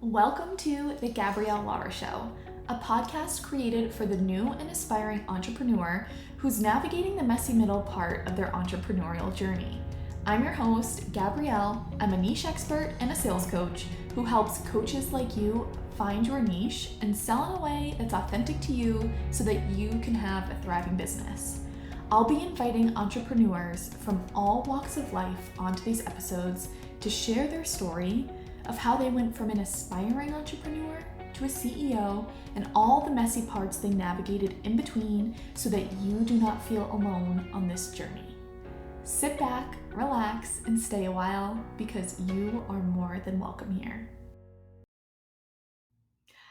Welcome to the Gabrielle Laura Show, a podcast created for the new and aspiring entrepreneur who's navigating the messy middle part of their entrepreneurial journey. I'm your host, Gabrielle. I'm a niche expert and a sales coach who helps coaches like you find your niche and sell in a way that's authentic to you so that you can have a thriving business. I'll be inviting entrepreneurs from all walks of life onto these episodes to share their story of how they went from an aspiring entrepreneur to a CEO and all the messy parts they navigated in between so that you do not feel alone on this journey. Sit back, relax, and stay a while because you are more than welcome here.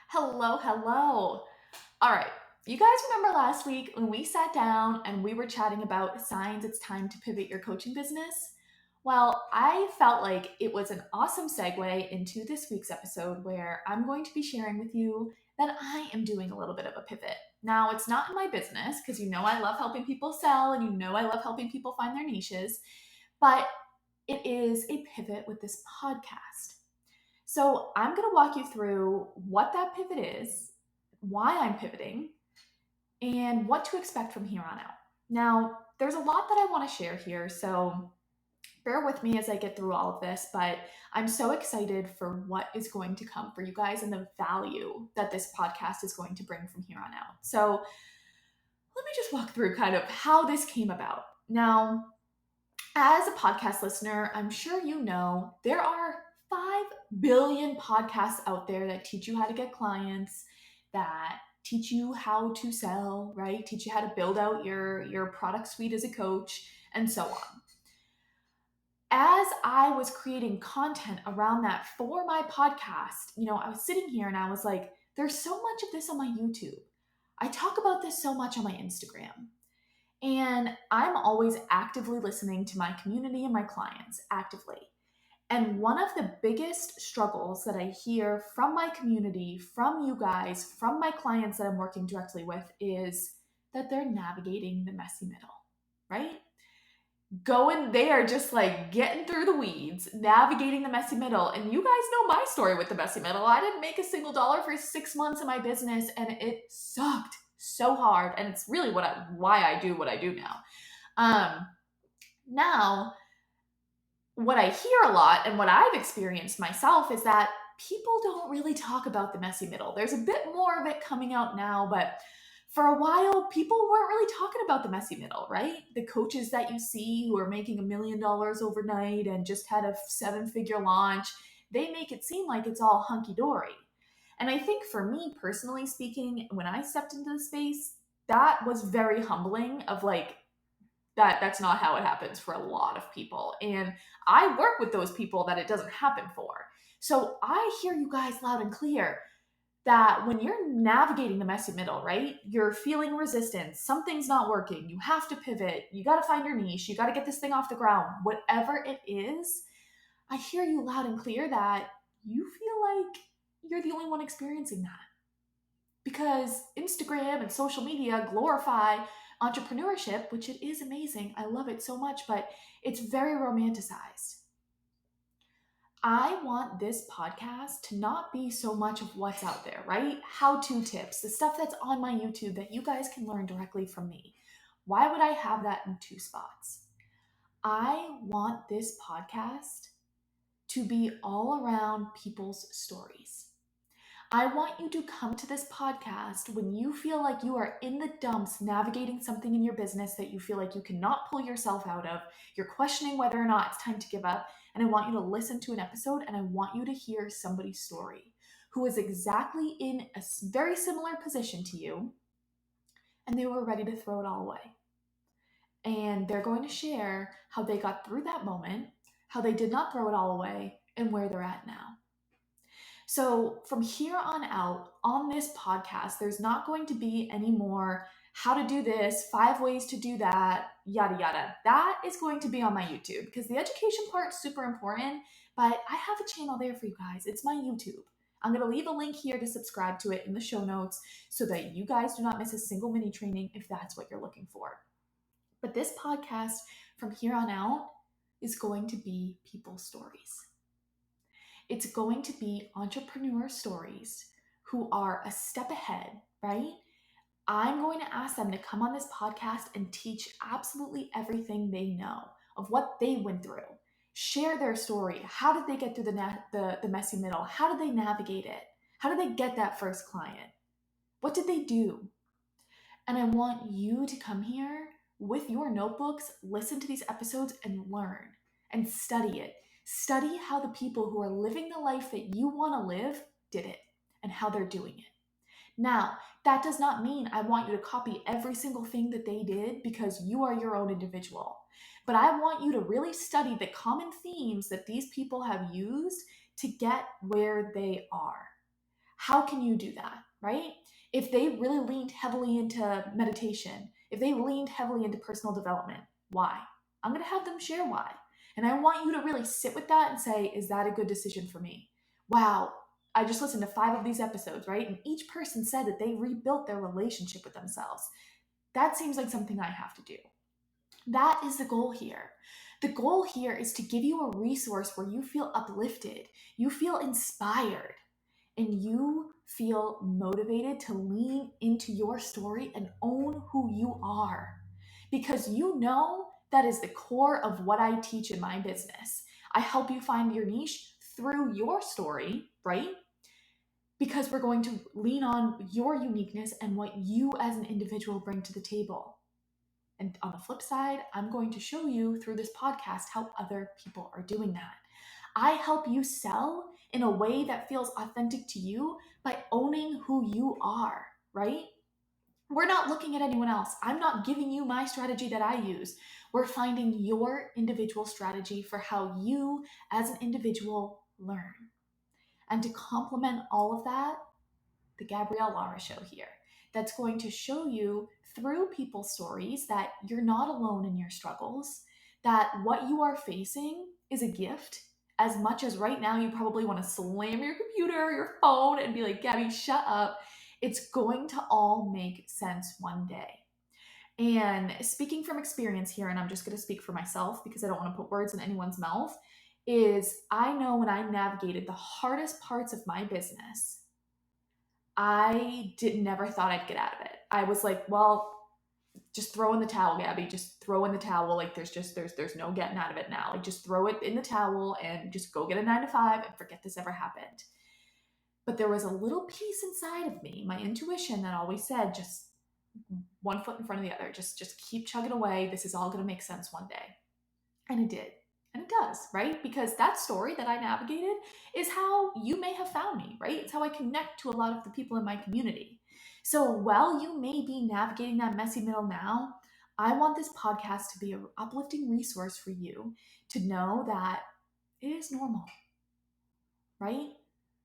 Hello. All right, you guys remember last week when we sat down and we were chatting about signs it's time to pivot your coaching business? Well, I felt like it was an awesome segue into this week's episode where I'm going to be sharing with you that I am doing a little bit of a pivot. Now, it's not in my business because you know I love helping people sell and you know I love helping people find their niches, but it is a pivot with this podcast. So I'm going to walk you through what that pivot is, why I'm pivoting, and what to expect from here on out. Now, there's a lot that I want to share here, so bear with me as I get through all of this, but I'm so excited for what is going to come for you guys and the value that this podcast is going to bring from here on out. So let me just walk through kind of how this came about. Now, as a podcast listener, I'm sure you know there are 5 billion podcasts out there that teach you how to get clients, that teach you how to sell, right? Teach you how to build out your product suite as a coach, and so on. As I was creating content around that for my podcast, I was sitting here and I was like, there's so much of this on my YouTube. I talk about this so much on my Instagram. And I'm always actively listening to my community and my clients actively. And one of the biggest struggles that I hear from my community, from you guys, from my clients that I'm working directly with is that they're navigating the messy middle, right? They are just like getting through the weeds, navigating the messy middle. And you guys know my story with the messy middle. I didn't make a single dollar for 6 months in my business and it sucked so hard. And it's really why I do what I do now. Now, what I hear a lot and what I've experienced myself is that people don't really talk about the messy middle. There's a bit more of it coming out now, but for a while, people weren't really talking about the messy middle, right? The coaches that you see who are making $1 million overnight and just had a 7-figure launch, they make it seem like it's all hunky-dory. And I think for me, personally speaking, when I stepped into the space, that was very humbling of like, that's not how it happens for a lot of people. And I work with those people that it doesn't happen for. So I hear you guys loud and clear that when you're navigating the messy middle, right? You're feeling resistance, something's not working, you have to pivot, you got to find your niche, you got to get this thing off the ground, whatever it is. I hear you loud and clear that you feel like you're the only one experiencing that. Because Instagram and social media glorify entrepreneurship, which it is amazing. I love it so much, but it's very romanticized. I want this podcast to not be so much of what's out there, right? How-to tips, the stuff that's on my YouTube that you guys can learn directly from me. Why would I have that in 2 spots? I want this podcast to be all around people's stories. I want you to come to this podcast when you feel like you are in the dumps navigating something in your business that you feel like you cannot pull yourself out of. You're questioning whether or not it's time to give up. And I want you to listen to an episode and I want you to hear somebody's story who is exactly in a very similar position to you and they were ready to throw it all away. And they're going to share how they got through that moment, how they did not throw it all away, and where they're at now. So from here on out on this podcast, there's not going to be any more how to do this, 5 ways to do that, yada, yada. That is going to be on my YouTube because the education part is super important, but I have a channel there for you guys. It's my YouTube. I'm going to leave a link here to subscribe to it in the show notes so that you guys do not miss a single mini training if that's what you're looking for. But this podcast from here on out is going to be people's stories. It's going to be entrepreneur stories who are a step ahead, right? I'm going to ask them to come on this podcast and teach absolutely everything they know of what they went through. Share their story. How did they get through the messy middle? How did they navigate it? How did they get that first client? What did they do? And I want you to come here with your notebooks, listen to these episodes, and learn and study it. Study how the people who are living the life that you want to live did it and how they're doing it. Now, that does not mean I want you to copy every single thing that they did because you are your own individual. But I want you to really study the common themes that these people have used to get where they are. How can you do that, right? If they really leaned heavily into meditation, if they leaned heavily into personal development, why? I'm going to have them share why. And I want you to really sit with that and say, is that a good decision for me? Wow, I just listened to 5 of these episodes, right? And each person said that they rebuilt their relationship with themselves. That seems like something I have to do. That is the goal here. The goal here is to give you a resource where you feel uplifted, you feel inspired, and you feel motivated to lean into your story and own who you are. Because you know that is the core of what I teach in my business. I help you find your niche through your story, right? Because we're going to lean on your uniqueness and what you as an individual bring to the table. And on the flip side, I'm going to show you through this podcast how other people are doing that. I help you sell in a way that feels authentic to you by owning who you are, right? We're not looking at anyone else. I'm not giving you my strategy that I use. We're finding your individual strategy for how you as an individual learn. And to complement all of that, the Gabrielle Laura Show here. That's going to show you through people's stories that you're not alone in your struggles, that what you are facing is a gift. As much as right now you probably want to slam your computer or your phone and be like, Gabby, shut up. It's going to all make sense one day. And speaking from experience here, and I'm just going to speak for myself because I don't want to put words in anyone's mouth, is I know when I navigated the hardest parts of my business, I never thought I'd get out of it. I was like, well, just throw in the towel, Gabby. Just throw in the towel. Like there's no getting out of it now. Like just throw it in the towel and just go get a 9-to-5 and forget this ever happened. But there was a little piece inside of me, my intuition, that always said, just one foot in front of the other. Just keep chugging away. This is all going to make sense one day. And it did. And it does, right? Because that story that I navigated is how you may have found me, right? It's how I connect to a lot of the people in my community. So while you may be navigating that messy middle now, I want this podcast to be an uplifting resource for you to know that it is normal, right?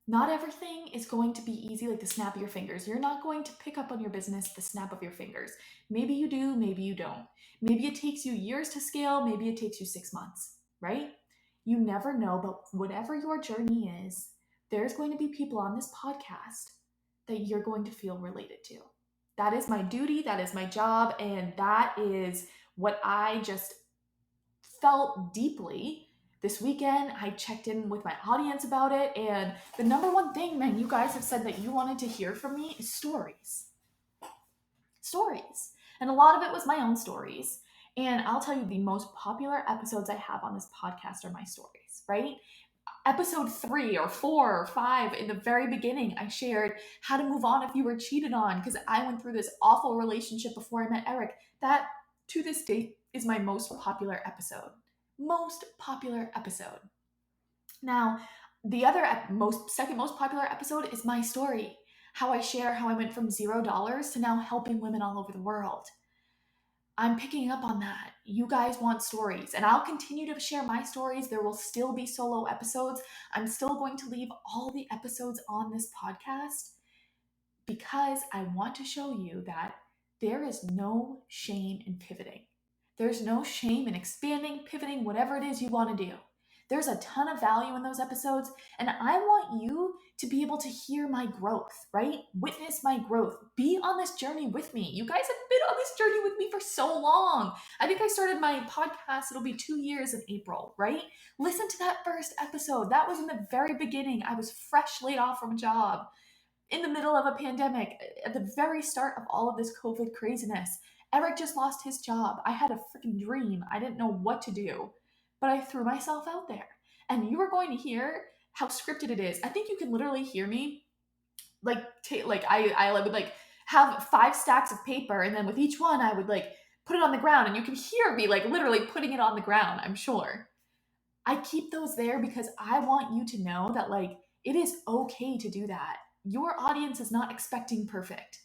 Not everything is going to be easy like the snap of your fingers. You're not going to pick up on your business the snap of your fingers. Maybe you do, maybe you don't. Maybe it takes you years to scale, maybe it takes you 6 months, right? You never know, but whatever your journey is, there's going to be people on this podcast that you're going to feel related to. That is my duty, that is my job, and that is what I just felt deeply. This weekend, I checked in with my audience about it, and the number one thing, man, you guys have said that you wanted to hear from me is stories. Stories. And a lot of it was my own stories. And I'll tell you, the most popular episodes I have on this podcast are my stories, right? Episode 3 or 4 or 5, in the very beginning, I shared how to move on if you were cheated on, because I went through this awful relationship before I met Eric. That, to this date, is my most popular episode. Most popular episode. Now, the other second most popular episode is my story. How I share how I went from $0 to now helping women all over the world. I'm picking up on that. You guys want stories, and I'll continue to share my stories. There will still be solo episodes. I'm still going to leave all the episodes on this podcast because I want to show you that there is no shame in pivoting. There's no shame in expanding, pivoting, whatever it is you want to do. There's a ton of value in those episodes, and I want you to be able to hear my growth, right? Witness my growth. Be on this journey with me. You guys have been on this journey with me for so long. I think I started my podcast, it'll be 2 years in April, right? Listen to that first episode. That was in the very beginning. I was fresh laid off from a job in the middle of a pandemic, at the very start of all of this COVID craziness. Eric just lost his job. I had a freaking dream. I didn't know what to do, but I threw myself out there. And you are going to hear how scripted it is. I think you can literally hear me I would like have 5 stacks of paper, and then with each one I would like put it on the ground, and you can hear me like literally putting it on the ground, I'm sure. I keep those there because I want you to know that like it is okay to do that. Your audience is not expecting perfect.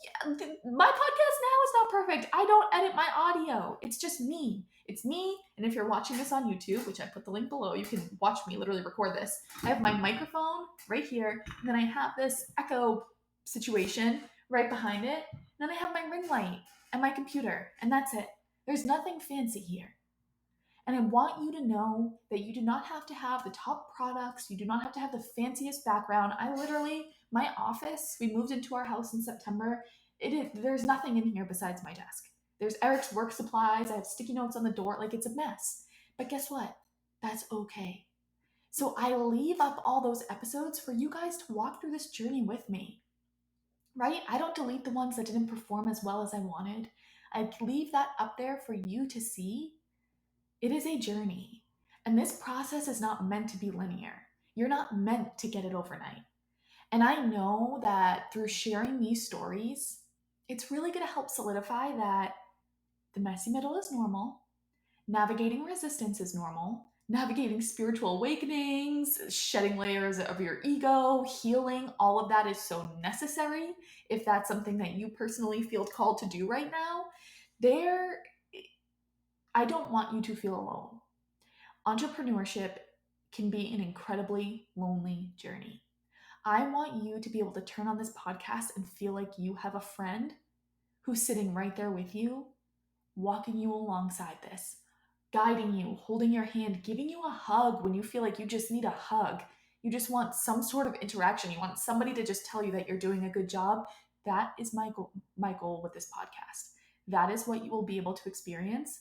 Yeah, my podcast now is not perfect. I don't edit my audio. It's just me. It's me. And if you're watching this on YouTube, which I put the link below, you can watch me literally record this. I have my microphone right here, and then I have this echo situation right behind it. And then I have my ring light and my computer, and that's it. There's nothing fancy here. And I want you to know that you do not have to have the top products. You do not have to have the fanciest background. My office, we moved into our house in September. There's nothing in here besides my desk. There's Eric's work supplies. I have sticky notes on the door. Like, it's a mess. But guess what? That's okay. So I leave up all those episodes for you guys to walk through this journey with me, right? I don't delete the ones that didn't perform as well as I wanted. I leave that up there for you to see. It is a journey, and this process is not meant to be linear. You're not meant to get it overnight. And I know that through sharing these stories, it's really going to help solidify that the messy middle is normal, navigating resistance is normal, navigating spiritual awakenings, shedding layers of your ego, healing, all of that is so necessary. If that's something that you personally feel called to do right now, I don't want you to feel alone. Entrepreneurship can be an incredibly lonely journey. I want you to be able to turn on this podcast and feel like you have a friend who's sitting right there with you, walking you alongside this, guiding you, holding your hand, giving you a hug when you feel like you just need a hug. You just want some sort of interaction. You want somebody to just tell you that you're doing a good job. That is my goal with this podcast. That is what you will be able to experience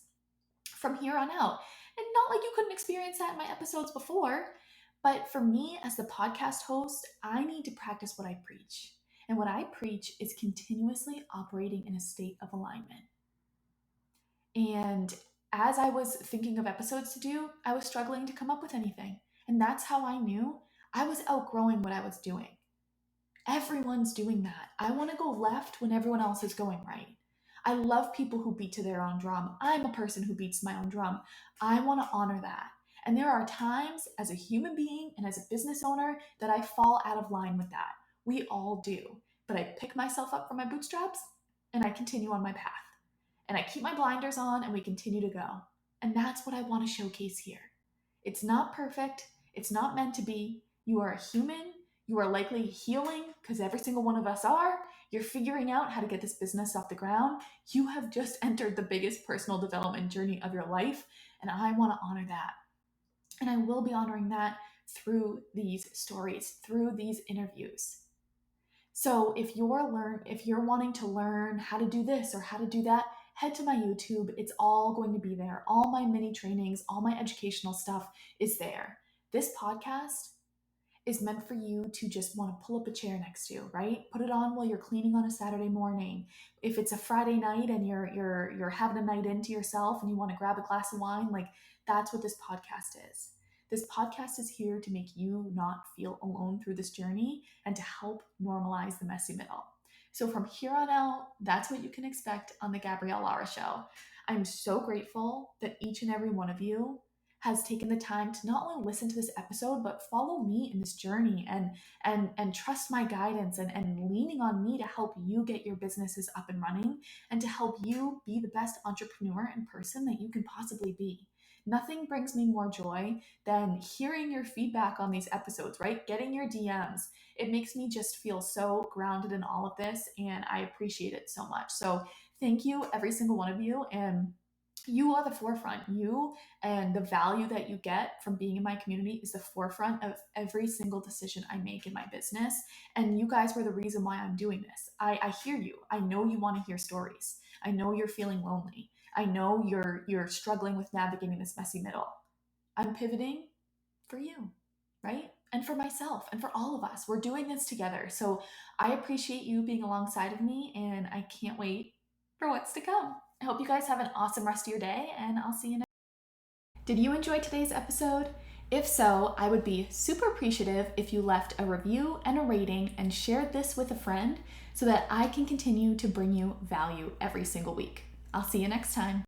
from here on out. And not like you couldn't experience that in my episodes before, but for me as the podcast host, I need to practice what I preach. And what I preach is continuously operating in a state of alignment. And as I was thinking of episodes to do, I was struggling to come up with anything. And that's how I knew I was outgrowing what I was doing. Everyone's doing that. I want to go left when everyone else is going right. I love people who beat to their own drum. I'm a person who beats my own drum. I want to honor that. And there are times as a human being and as a business owner that I fall out of line with that. We all do. But I pick myself up from my bootstraps and I continue on my path. And I keep my blinders on and we continue to go. And that's what I want to showcase here. It's not perfect. It's not meant to be. You are a human. You are likely healing because every single one of us are. You're figuring out how to get this business off the ground. You have just entered the biggest personal development journey of your life. And I want to honor that. And I will be honoring that through these stories, through these interviews. So if you're wanting to learn how to do this or how to do that, head to my YouTube. It's all going to be there. All my mini trainings, all my educational stuff is there. This podcast is meant for you to just want to pull up a chair next to, right? Put it on while you're cleaning on a Saturday morning. If it's a Friday night and you're having a night into yourself and you want to grab a glass of wine, like that's what this podcast is. This podcast is here to make you not feel alone through this journey and to help normalize the messy middle. So from here on out, that's what you can expect on the Gabrielle Laura Show. I'm so grateful that each and every one of you has taken the time to not only listen to this episode, but follow me in this journey and trust my guidance and leaning on me to help you get your businesses up and running and to help you be the best entrepreneur and person that you can possibly be. Nothing brings me more joy than hearing your feedback on these episodes, right? Getting your DMs. It makes me just feel so grounded in all of this, and I appreciate it so much. So thank you, every single one of you. And You are the forefront. You and the value that you get from being in my community is the forefront of every single decision I make in my business. And you guys were the reason why I'm doing this. I hear you. I know you want to hear stories. I know you're feeling lonely. I know you're struggling with navigating this messy middle. I'm pivoting for you, right? And for myself and for all of us. We're doing this together. So I appreciate you being alongside of me, and I can't wait for what's to come. I hope you guys have an awesome rest of your day, and I'll see you next. Did you enjoy today's episode? If so, I would be super appreciative if you left a review and a rating and shared this with a friend so that I can continue to bring you value every single week. I'll see you next time.